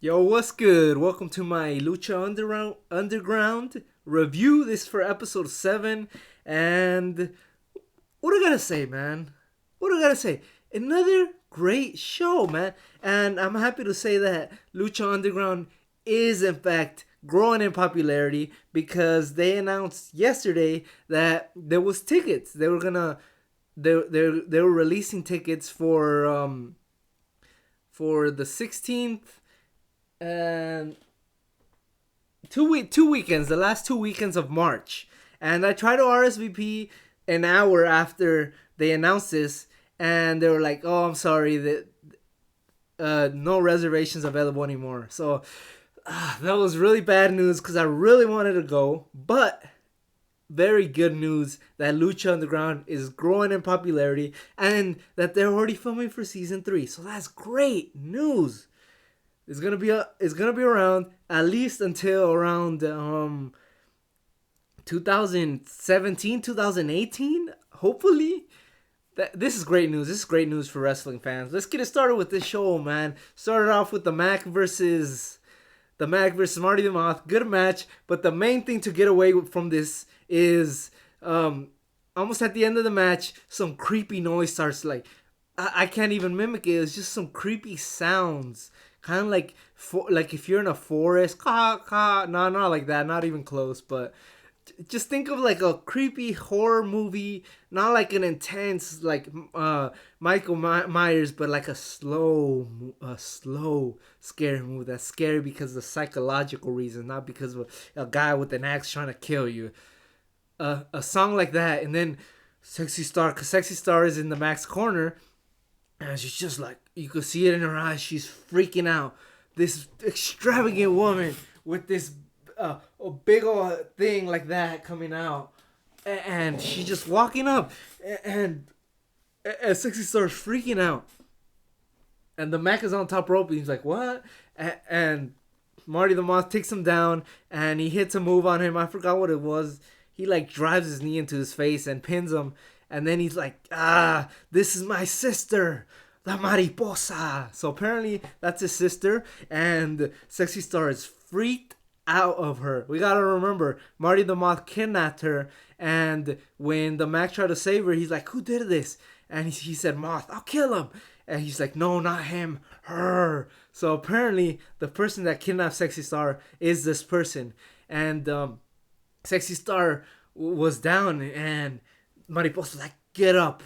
Yo, what's good? Welcome to my Lucha Underground review. This is for episode 7. And what do I gotta say, man? What do I gotta say? Another great show, man. And I'm happy to say that Lucha Underground is, in fact, growing in popularity because they announced yesterday that there was tickets. They were releasing tickets for the 16th and two weekends, the last 2 weekends of March. And I tried to RSVP an hour after they announced this, and they were like, "Oh, I'm sorry that no reservations available anymore." So that was really bad news because I really wanted to go, but very good news that Lucha Underground is growing in popularity and that they're already filming for season 3. So that's great news. It's gonna be around at least until around 2017, 2018, hopefully. This is great news. This is great news for wrestling fans. Let's get it started with this show, man. Started off with the Mac versus Marty the Moth. Good match, but the main thing to get away from this is almost at the end of the match, some creepy noise starts. Like I can't even mimic it. It's just some creepy sounds, kind of like if you're in a forest. Caw, caw. No, not like that. Not even close. But just think of like a creepy horror movie, not like an intense like Michael Myers, but like a slow scary movie that's scary because of the psychological reason, not because of a guy with an axe trying to kill you. A song like that, and then Sexy Star, because Sexy Star is in the Max corner, and she's just like, you could see it in her eyes. She's freaking out. This extravagant woman with this a big old thing like that coming out, and she's just walking up, and Sexy Star's freaking out, and the Mac is on top rope, and he's like, "What?" And Marty the Moth takes him down, and he hits a move on him. I forgot what it was. He like drives his knee into his face and pins him, and then he's like, this is my sister, the Mariposa." So apparently that's his sister, and Sexy Star is freaked out of her. We gotta remember, Marty the Moth kidnapped her, and when the Mac tried to save her, he's like, "Who did this?" And he said, "Moth, I'll kill him." And he's like, "No, not him, her." So apparently, the person that kidnapped Sexy Star is this person, and Sexy Star was down, and Mariposa was like, "Get up."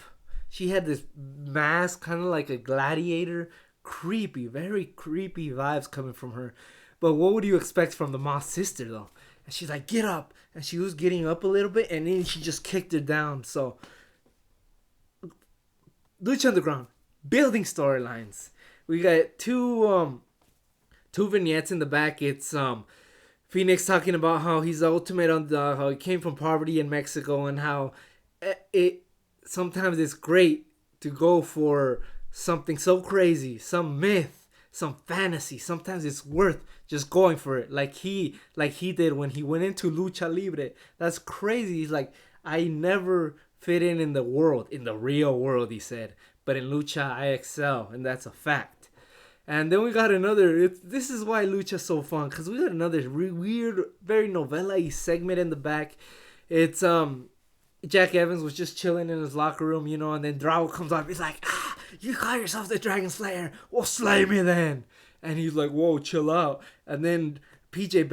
She had this mask, kind of like a gladiator. Creepy, very creepy vibes coming from her. But what would you expect from the Moss sister, though? And she's like, "Get up." And she was getting up a little bit, and then she just kicked her down. So, Lucha Underground, building storylines. We got two vignettes in the back. It's Phoenix talking about how he's the ultimate underdog, how he came from poverty in Mexico, and how it sometimes it's great to go for something so crazy, some myth, some fantasy. Sometimes it's worth just going for it, like he did when he went into lucha libre. That's crazy. He's like, "I never fit in the world, in the real world," he said, "but in lucha I excel, and that's a fact." And then we got another. This is why Lucha's so fun, because we got another weird, very novella-y segment in the back. It's Jack Evans was just chilling in his locker room, and then Drago comes up. He's like, "You call yourself the Dragon Slayer? Well, slay me then." And he's like, "Whoa, chill out." And then PJ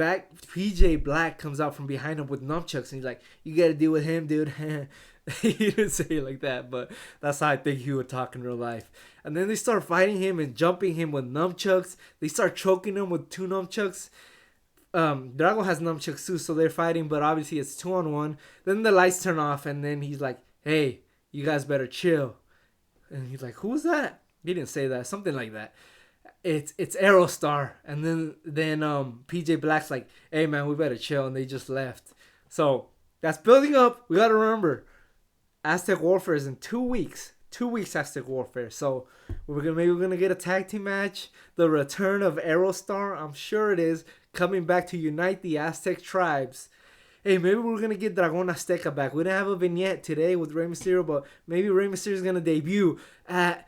Black comes out from behind him with nunchucks, and he's like, "You got to deal with him, dude." He didn't say it like that, but that's how I think he would talk in real life. And then they start fighting him and jumping him with nunchucks. They start choking him with two nunchucks. Drago has nunchucks too, so they're fighting, but obviously it's 2-on-1. Then the lights turn off, and then he's like, "Hey, you guys better chill." And he's like, "Who's that?" He didn't say that, something like that. It's Aerostar, and then PJ Black's like, "Hey man, we better chill," and they just left. So that's building up. We gotta remember, Aztec Warfare is in 2 weeks. 2 weeks Aztec Warfare. So we're gonna get a tag team match. The return of Aerostar, I'm sure it is, coming back to unite the Aztec tribes. Hey, maybe we're gonna get Dragon Azteca back. We didn't have a vignette today with Rey Mysterio, but maybe Rey Mysterio is gonna debut at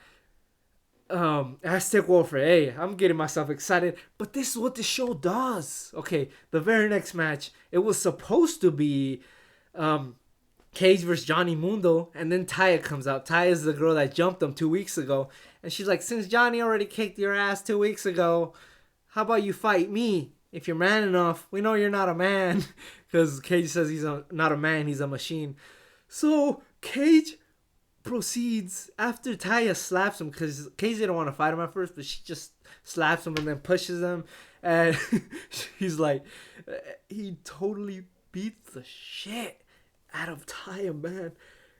Aztec Warfare. Hey, I'm getting myself excited, but this is what the show does. Okay, the very next match, it was supposed to be um, Cage versus Johnny Mundo, and then Taya comes out. Taya is the girl that jumped him 2 weeks ago, and she's like, since Johnny already kicked your ass 2 weeks ago, how about you fight me? If you're man enough, we know you're not a man, because Cage says not a man, he's a machine. So Cage proceeds after Taya slaps him because Cage didn't want to fight him at first, but she just slaps him and then pushes him, and he's like, he totally beats the shit out of Taya, man.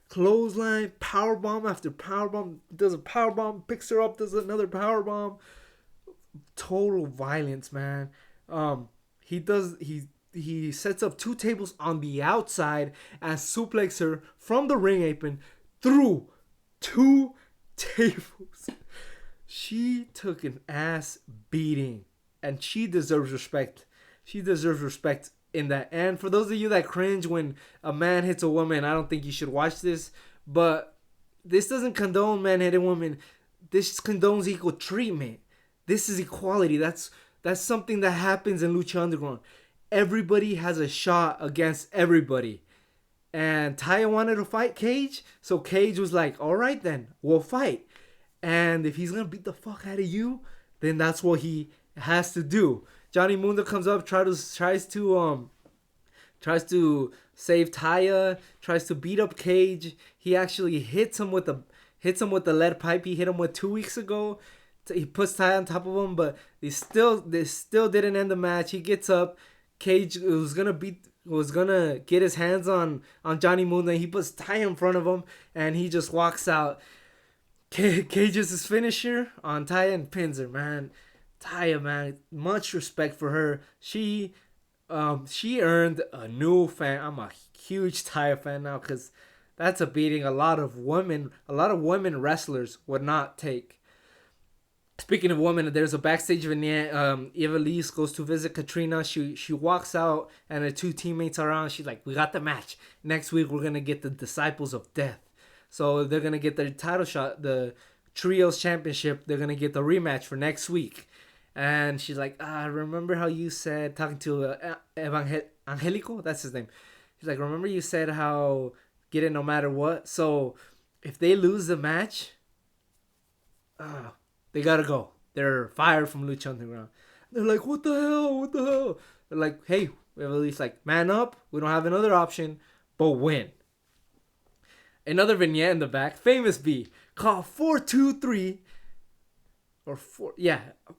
Clothesline, power bomb after power bomb, does a power bomb, picks her up, does another power bomb. Total violence, man. He sets up two tables on the outside and suplexes her from the ring apron through two tables. She took an ass beating, and she deserves respect. She deserves respect in that. And for those of you that cringe when a man hits a woman, I don't think you should watch this. But this doesn't condone men hitting women. This condones equal treatment. This is equality. That's something that happens in Lucha Underground. Everybody has a shot against everybody. And Taya wanted to fight Cage, so Cage was like, all right then, we'll fight. And if he's going to beat the fuck out of you, then that's what he has to do. Johnny Mundo comes up, tries to save Taya, tries to beat up Cage. He actually hits him with the lead pipe he hit him with 2 weeks ago. He puts Taya on top of him, but they still didn't end the match. He gets up. Cage was gonna get his hands on Johnny Mundo. He puts Taya in front of him, and he just walks out. Cage is his finisher on Taya and pins her, man. Taya, man, much respect for her. She earned a new fan. I'm a huge Taya fan now because that's a beating a lot of women wrestlers would not take. Speaking of women, there's a backstage vignette. Eva Lise goes to visit Katrina. She walks out, and her two teammates are around. She's like, we got the match. Next week, we're going to get the Disciples of Death. So they're going to get their title shot, the Trios Championship. They're going to get the rematch for next week. And she's like, remember how you said, talking to Angelico? That's his name. She's like, remember you said how get it no matter what? So if they lose the match, they gotta go. They're fired from Lucha Underground. They're like, what the hell? They're like, hey, we have at least like, man up. We don't have another option, but win. Another vignette in the back. Famous B. Call 423.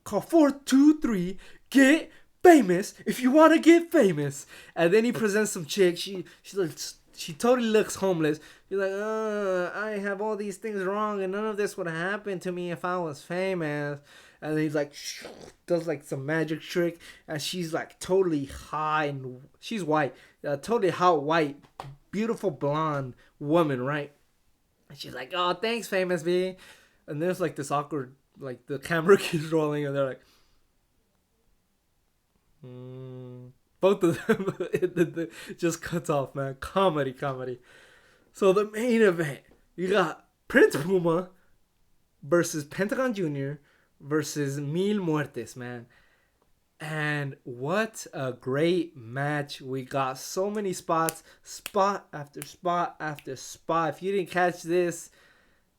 Call 423. Get famous if you want to get famous. And then he presents some chick. She totally looks homeless. She's like, I have all these things wrong, and none of this would have happened to me if I was famous. And then he's like, does like some magic trick, and she's like totally high, and she's white, totally hot white, beautiful blonde woman, right? And she's like, oh, thanks, famous B. And there's like this awkward, like the camera keeps rolling, and they're like, both of them it just cuts off, man. Comedy. So the main event, you got Prince Puma versus Pentagon Jr. versus Mil Muertes, man. And what a great match. We got so many spots, spot after spot after spot. If you didn't catch this,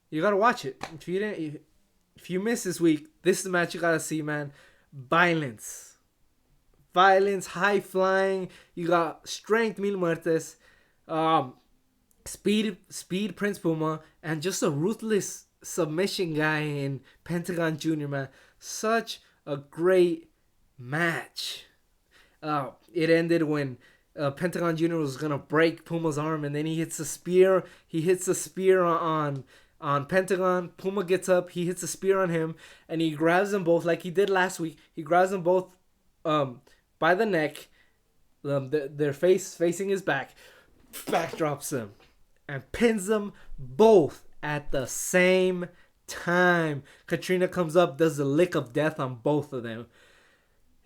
you gotta watch it. If you missed this week, this is the match you gotta see, man. Violence, high flying. You got strength, Mil Muertes, speed, Prince Puma, and just a ruthless submission guy in Pentagon Jr., man. Such a great match. It ended when Pentagon Jr. was gonna break Puma's arm, and then he hits a spear. He hits a spear on Pentagon. Puma gets up. He hits a spear on him, and he grabs them both like he did last week. He grabs them both by the neck, their facing his back drops them, and pins them both at the same time. Katrina comes up, does the lick of death on both of them.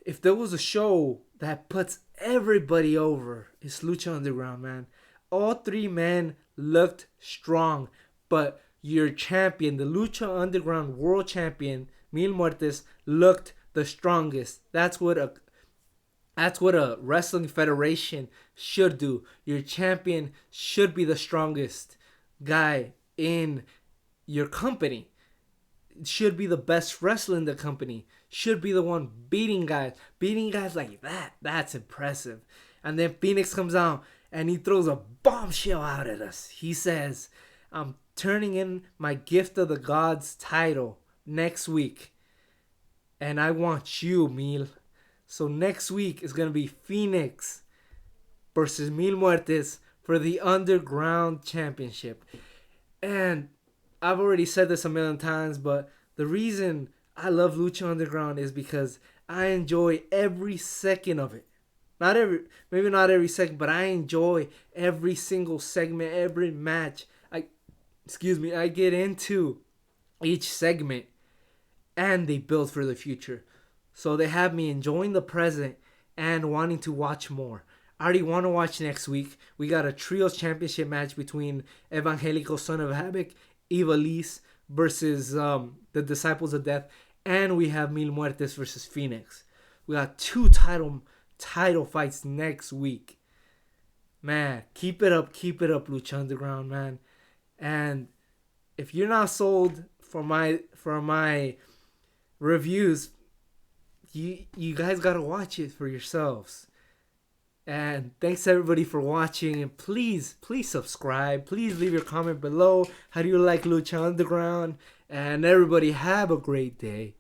If there was a show that puts everybody over, it's Lucha Underground, man. All three men looked strong, but your champion, the Lucha Underground World Champion, Mil Muertes, looked the strongest. That's what a wrestling federation should do. Your champion should be the strongest guy in your company. Should be the best wrestler in the company. Should be the one beating guys. Beating guys like that. That's impressive. And then Phoenix comes out and he throws a bombshell out at us. He says, I'm turning in my Gift of the Gods title next week. And I want you, Mil. So next week is going to be Phoenix versus Mil Muertes for the Underground Championship. And I've already said this a million times, but the reason I love Lucha Underground is because I enjoy every second of it. Maybe not every second, but I enjoy every single segment, every match. I get into each segment and they build for the future. So they have me enjoying the present and wanting to watch more. I already want to watch next week. We got a Trios Championship match between Evangelico Son of Havoc, Ivelisse versus the Disciples of Death. And we have Mil Muertes versus Phoenix. We got 2 title fights next week. Man, keep it up, Lucha Underground, man. And if you're not sold for my reviews, you guys gotta watch it for yourselves. And thanks everybody for watching. And please subscribe. Please leave your comment below. How do you like Lucha Underground? And everybody have a great day.